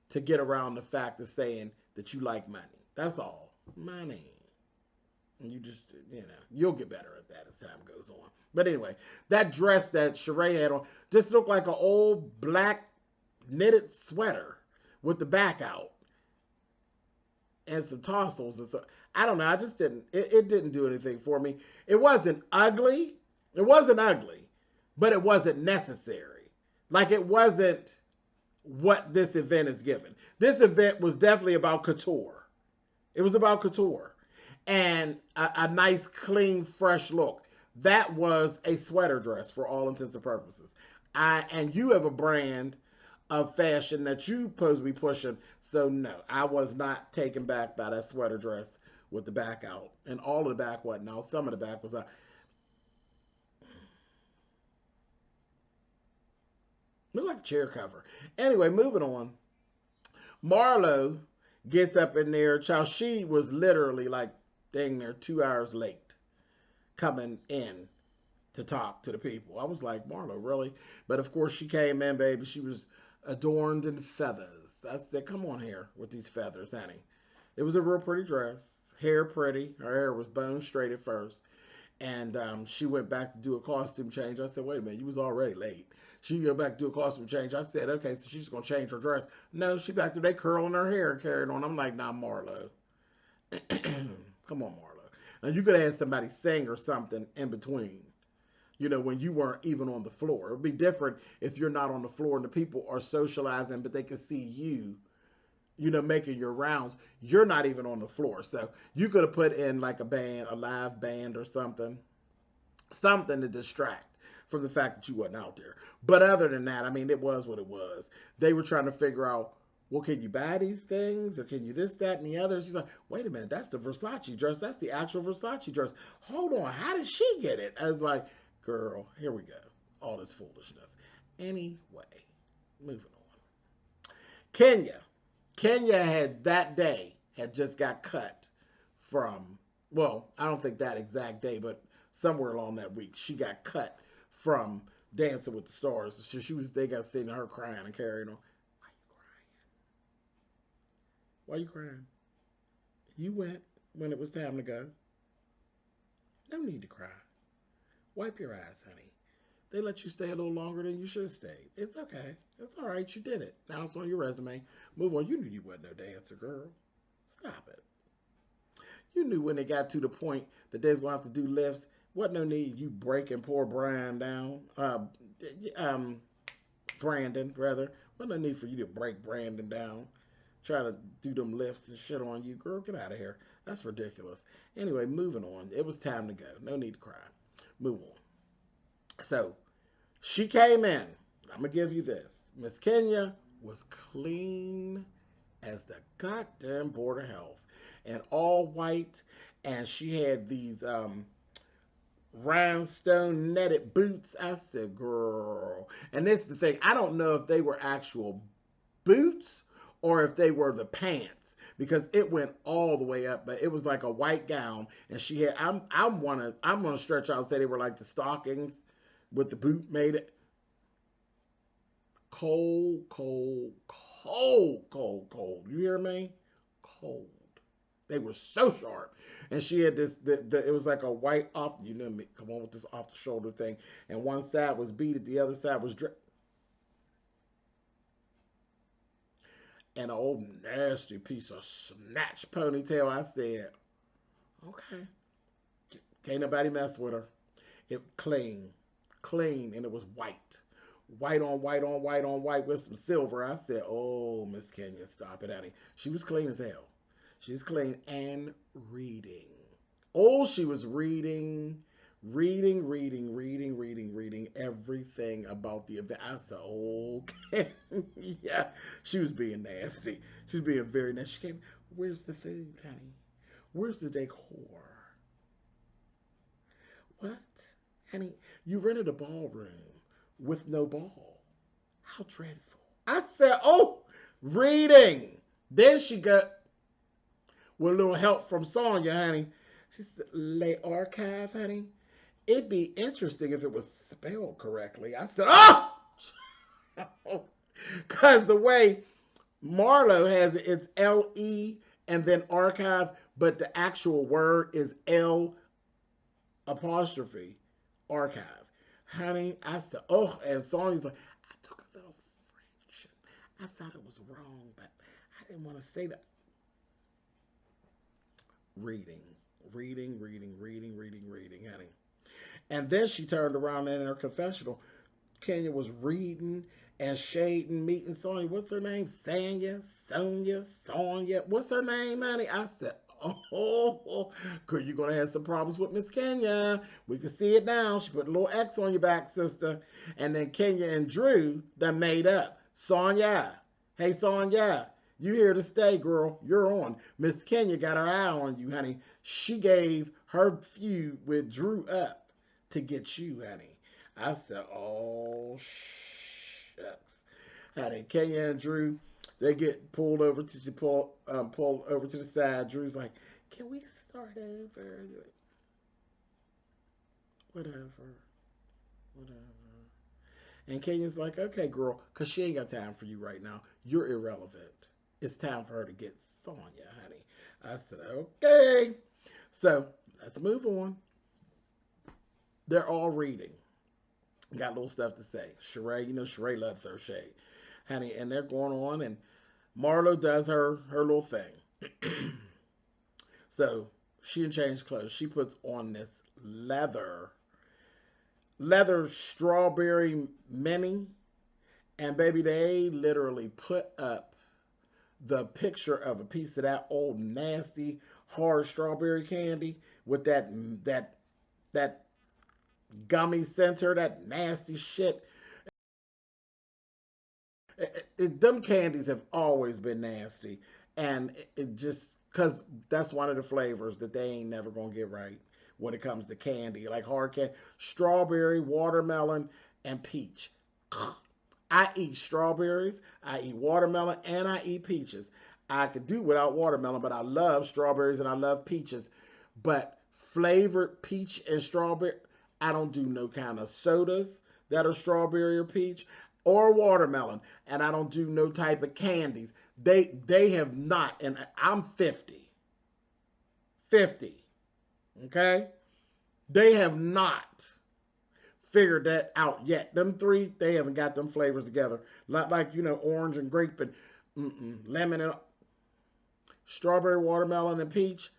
to get around the fact of saying that you like money. That's all. Money. And you just, you'll get better at that as time goes on. But anyway, that dress that Sheree had on just looked like an old black knitted sweater with the back out and some tassels and so. I don't know. I just didn't. It didn't do anything for me. It wasn't ugly. It wasn't ugly, but it wasn't necessary. Like it wasn't what this event is given. This event was definitely about couture. It was about couture and a nice, clean, fresh look. That was a sweater dress for all intents and purposes. And you have a brand of fashion that you supposed to be pushing. So no, I was not taken back by that sweater dress with the back out. And all of the back wasn't out. Some of the back was out. Looked like a chair cover. Anyway, moving on. Marlo gets up in there. Child, she was literally like dang near 2 hours late coming in to talk to the people. I was like, Marlo, really? But of course she came in, baby. She was adorned in feathers. I said, come on here with these feathers, honey. It was a real pretty dress. Hair pretty. Her hair was bone straight at first. And she went back to do a costume change. I said, wait a minute, you was already late. She go back to do a costume change. I said, okay, so she's going to change her dress. No, she back to they curling her hair and carrying on. I'm like, nah, Marlo. Come on, Marlo. Now, you could have had somebody sing or something in between, when you weren't even on the floor. It would be different if you're not on the floor and the people are socializing, but they can see you, making your rounds. You're not even on the floor. So you could have put in like a band, a live band or something to distract from the fact that you wasn't out there. But other than that, I mean, it was what it was. They were trying to figure out, well, can you buy these things? Or can you this, that, and the other? She's like, wait a minute, that's the Versace dress. That's the actual Versace dress. Hold on, how did she get it? I was like, girl, here we go. All this foolishness. Anyway, moving on. Kenya had just got cut from, well, I don't think that exact day, but somewhere along that week, she got cut from Dancing with the Stars. So they got sitting her crying and carrying on. Why you crying? You went when it was time to go. No need to cry. Wipe your eyes, honey. They let you stay a little longer than you should have stayed. It's okay. It's all right. You did it. Now it's on your resume. Move on. You knew you wasn't no dancer, girl. Stop it. You knew when they got to the point that they was going to have to do lifts. Wasn't no need you breaking poor Brian down. Brandon, rather. Wasn't no need for you to break Brandon down. Try to do them lifts and shit on you. Girl, get out of here. That's ridiculous. Anyway, moving on. It was time to go. No need to cry. Move on. So, she came in. I'm going to give you this. Miss Kenya was clean as the goddamn Board of Health. And all white. And she had these rhinestone netted boots. I said, girl. And this is the thing. I don't know if they were actual boots or if they were the pants, because it went all the way up, but it was like a white gown, and she had. I'm gonna stretch out and say they were like the stockings with the boot made it. Cold, cold, cold, cold, cold. You hear me? Cold. They were so sharp, and she had this. It was like a white off. You know me. Come on with this off the shoulder thing, and one side was beaded, the other side was and an old nasty piece of snatch ponytail. I said, okay, can't nobody mess with her. It clean, and it was white. White on white on white on white with some silver. I said, oh, Miss Kenya, stop it, honey. She was clean as hell. She's clean and reading. Oh, she was reading everything about the event. I said, okay. Yeah, she was being nasty. She's being very nasty. She came, where's the food, honey? Where's the decor? What? Honey, you rented a ballroom with no ball. How dreadful. I said, oh, reading. Then she got, with a little help from Sonya, honey. She said, lay archive, honey. It'd be interesting if it was spelled correctly. I said, oh! Because the way Marlo has it, it's L-E and then archive, but the actual word is L apostrophe archive. Honey, I said, oh, and Sonya's like, I took a little French. I thought it was wrong, but I didn't want to say that. Reading, honey. And then she turned around and in her confessional, Kenya was reading and shading, meeting Sonya. What's her name? Sonya. What's her name, honey? I said, oh, girl, you're going to have some problems with Miss Kenya. We can see it now. She put a little X on your back, sister. And then Kenya and Drew done made up. Sonya. Hey, Sonya. You here to stay, girl. You're on. Miss Kenya got her eye on you, honey. She gave her feud with Drew up to get you, honey. I said, oh, shucks. Honey, Kenya and Drew, they get pulled over to pull over to the side. Drew's like, can we start over? Whatever. And Kenya's like, okay, girl, because she ain't got time for you right now. You're irrelevant. It's time for her to get Sonya, honey. I said, okay. So, let's move on. They're all reading. Got little stuff to say. Sheree, you know Sheree loves her shade. Honey, and they're going on, and Marlo does her little thing. So, she didn't change clothes. She puts on this leather strawberry mini. And baby, they literally put up the picture of a piece of that old nasty hard strawberry candy with that gummy center, that nasty shit. Them candies have always been nasty, and it just because that's one of the flavors that they ain't never gonna get right when it comes to candy, like hard candy, strawberry, watermelon, and peach. I eat strawberries, I eat watermelon, and I eat peaches. I could do without watermelon, but I love strawberries and I love peaches. But flavored peach and strawberry, I don't do no kind of sodas that are strawberry or peach or watermelon. And I don't do no type of candies. They have not, and I'm 50. 50. Okay? They have not figured that out yet. Them three, they haven't got them flavors together. Not like, you know, orange and grape and lemon and strawberry, watermelon, and peach.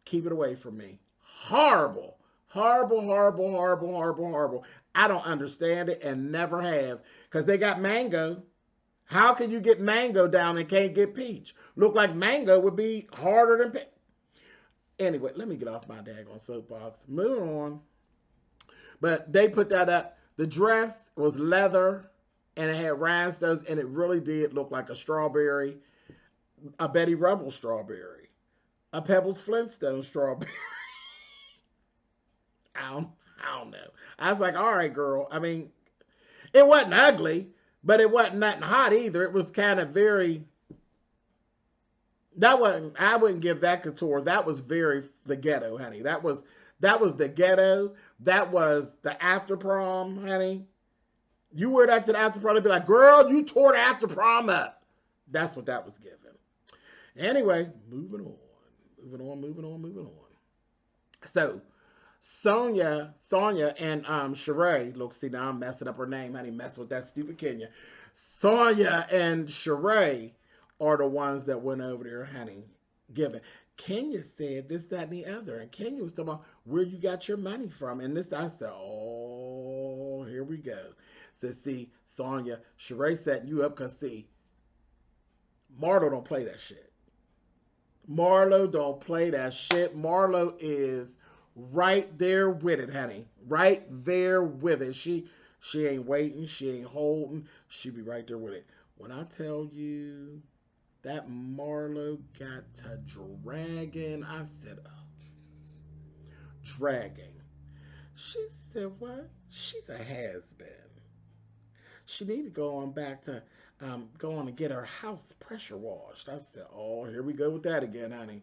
Keep it away from me. Horrible. Horrible, horrible, horrible, horrible, horrible. I don't understand it and never have. Because they got mango. How can you get mango down and can't get peach? Look like mango would be harder than peach. Anyway, let me get off my daggone soapbox. Moving on. But they put that up. The dress was leather and it had rhinestones and it really did look like a strawberry, a Betty Rubble strawberry, a Pebbles Flintstone strawberry. I don't know. I was like, all right, girl. I mean, it wasn't ugly, but it wasn't nothing hot either. It was kind of very, that wasn't, I wouldn't give that couture. That was very the ghetto, honey. That was the ghetto. That was the after prom, honey. You wear that to the after prom, they'd be like, girl, you tore the after prom up. That's what that was given. Anyway, moving on. So, Sonya and Sheree, look, see, now I'm messing up her name, honey, messing with that stupid Kenya. Sonya and Sheree are the ones that went over there, honey, giving. Kenya said this, that, and the other. And Kenya was talking about where you got your money from. And this, I said, oh, here we go. So, see, Sonya, Sheree setting you up because, see, Marlo don't play that shit. Marlo don't play that shit. Marlo is right there with it, honey. Right there with it. She ain't waiting. She ain't holding. She be right there with it. When I tell you that Marlo got to dragging, I said, oh, Jesus. Dragging. She said, what? She's a has-been. She need to go on back to go on and get her house pressure washed. I said, oh, here we go with that again, honey.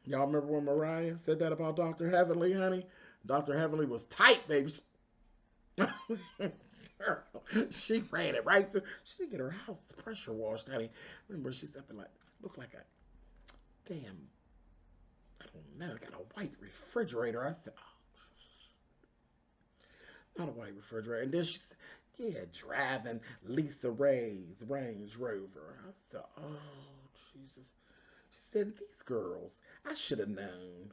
Y'all remember when Mariah said that about Dr. Heavenly, honey? Dr. Heavenly was tight, baby. She ran it right to. She didn't get her house pressure washed, honey. Remember, she's up and like, looked like a damn, I don't know, got a white refrigerator. I said, oh, not a white refrigerator. And then she said, yeah, driving Lisa Ray's Range Rover. I said, oh, Jesus. She said, these girls, I should have known.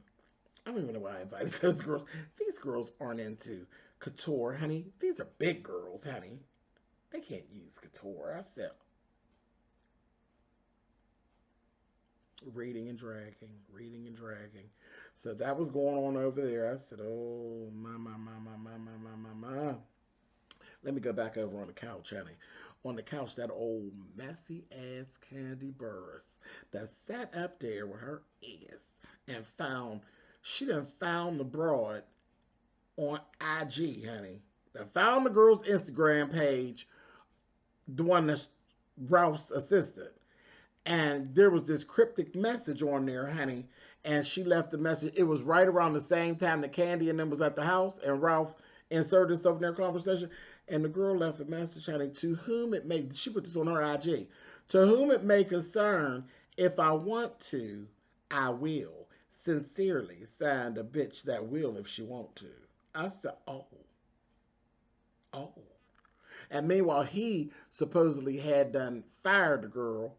I don't even know why I invited those girls. These girls aren't into couture, honey. These are big girls, honey. They can't use couture. I said, reading and dragging. So that was going on over there. I said, oh, my. Let me go back over on the couch, honey. On the couch, that old messy-ass Candy Burris that sat up there with her ass and she done found the broad on IG, honey. Done found the girl's Instagram page, the one that's Ralph's assistant. And there was this cryptic message on there, honey. And she left the message. It was right around the same time that Candy and them was at the house. And Ralph inserted himself in their conversation. And the girl left a message, honey, to whom it may, she put this on her IG, to whom it may concern, if I want to, I will. Sincerely, signed a bitch that will if she want to. I said, oh. And meanwhile, he supposedly had done fired the girl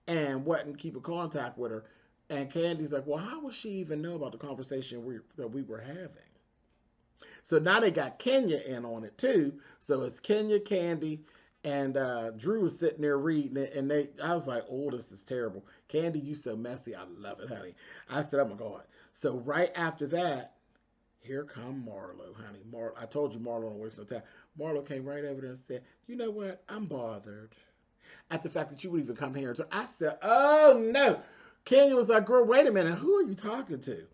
and wasn't keeping contact with her. And Candy's like, well, how would she even know about the conversation that we were having? So now they got Kenya in on it too. So it's Kenya, Candy, and Drew was sitting there reading it. And I was like, oh, this is terrible. Candy, you so messy. I love it, honey. I said, oh my God. So right after that, here come Marlo, honey. I told you Marlo don't waste no time. Marlo came right over there and said, you know what? I'm bothered at the fact that you would even come here. So I said, oh no. Kenya was like, girl, wait a minute. Who are you talking to?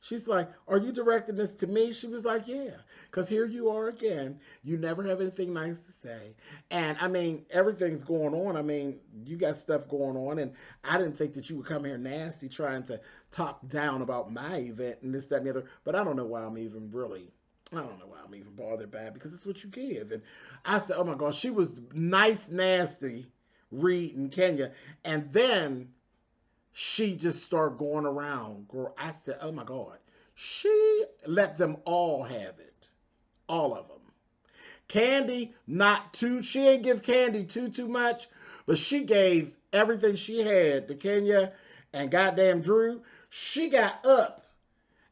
She's like, are you directing this to me? She was like, yeah, because here you are again. You never have anything nice to say. And, I mean, everything's going on. I mean, you got stuff going on. And I didn't think that you would come here nasty trying to talk down about my event and this, that, and the other. But I don't know why I'm even bothered by it because it's what you give. And I said, oh, my gosh, she was nice, nasty reading Kenya. And then she just started going around, girl. I said, oh my God. She let them all have it. All of them. Candy, not too, she didn't give Candy too much, but she gave everything she had to Kenya and goddamn Drew. She got up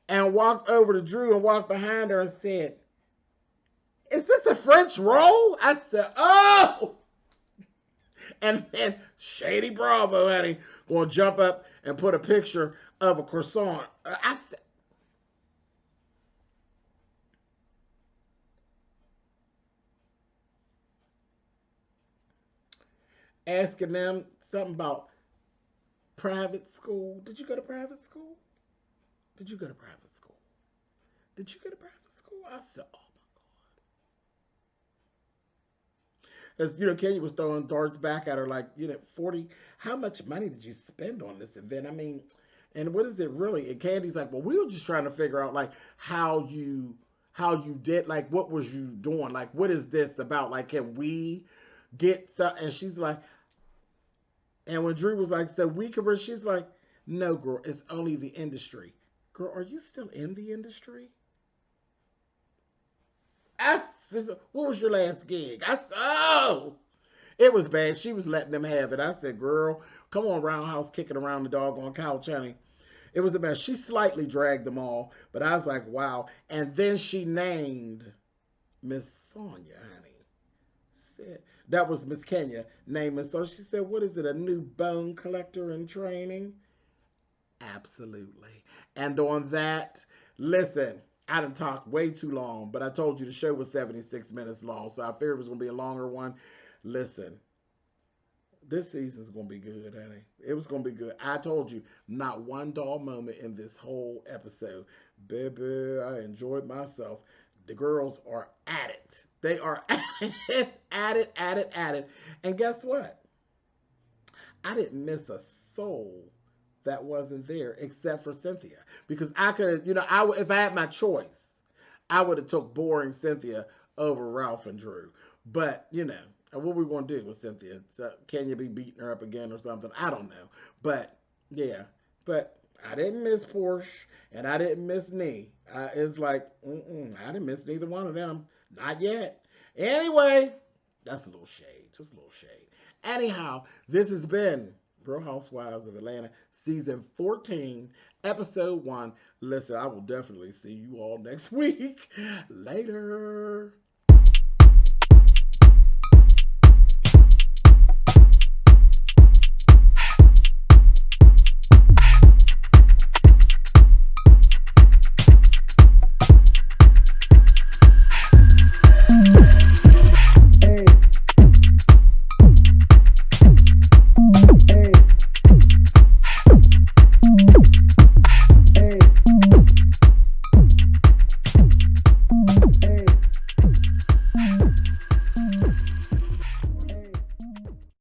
and walked over to Drew and walked behind her and said, "Is this a French roll?" I said, "Oh!" And then Shady Bravo, honey, gonna jump up and put a picture of a croissant. I said, asking them something about private school. Did you go to private school? Did you go to private school? Did you go to private school? I said, oh my God. As you know, Kenya was throwing darts back at her like, 40. How much money did you spend on this event? I mean, and what is it really? And Candy's like, well, we were just trying to figure out like how you did, like what was you doing? Like, what is this about? Like, can we get some? And she's like, and when Drew was like, so we could, she's like, no, girl, it's only the industry. Girl, are you still in the industry? I said, what was your last gig? I said, oh, it was bad. She was letting them have it. I said, girl, come on, roundhouse kicking around the doggone couch, honey. It was a mess. She slightly dragged them all, but I was like, wow. And then she named Miss Sonia, honey. Said that was Miss Kenya named Miss Sonia. She said, what is it, a new bone collector in training? Absolutely. And on that, listen, I didn't talk way too long, but I told you the show was 76 minutes long, so I figured it was going to be a longer one. Listen, this season's going to be good, honey. It was going to be good. I told you, not one dull moment in this whole episode. Baby, I enjoyed myself. The girls are at it. They are at it. And guess what? I didn't miss a soul that wasn't there except for Cynthia, because I could, if I had my choice, I would have took boring Cynthia over Ralph and Drew. But what we going to do with Cynthia? So, can you be beating her up again or something? I don't know. But yeah, but I didn't miss Porsche and I didn't miss Nee. It's like I didn't miss neither one of them. Not yet. Anyway, that's a little shade, just a little shade. Anyhow, this has been Real Housewives of Atlanta, season 14, episode 1. Listen, I will definitely see you all next week. Later.